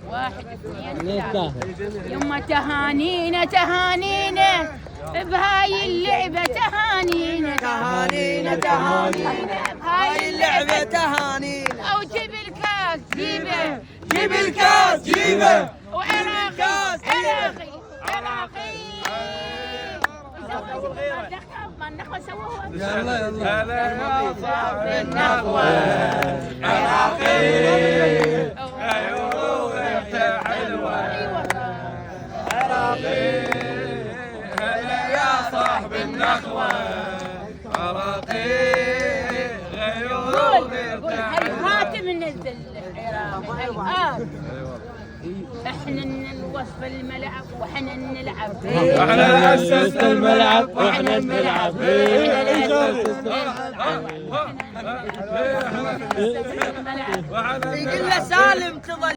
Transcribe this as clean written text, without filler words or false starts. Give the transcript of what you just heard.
1 2 3. يما تهانينا تهانينا بهاي اللعبة تهانينا تهانينا تهانينا بهاي اللعبة تهانينا. أو جيب الكاس جيبه جيب الكاس جيبه وعراقي عراقي عراقي. ما النخوة سووها. يلا يلا. هلا يا صاحب النخوة عراقي. عيونك حلوة عراقي. هلا يا صاحب النخوة عراقي. قول هيهات من العراقي. احنا نوصف الملعب واحنا نلعب. احنا اسسنا الملعب واحنا نلعب. واحنا يقول له سالم تظل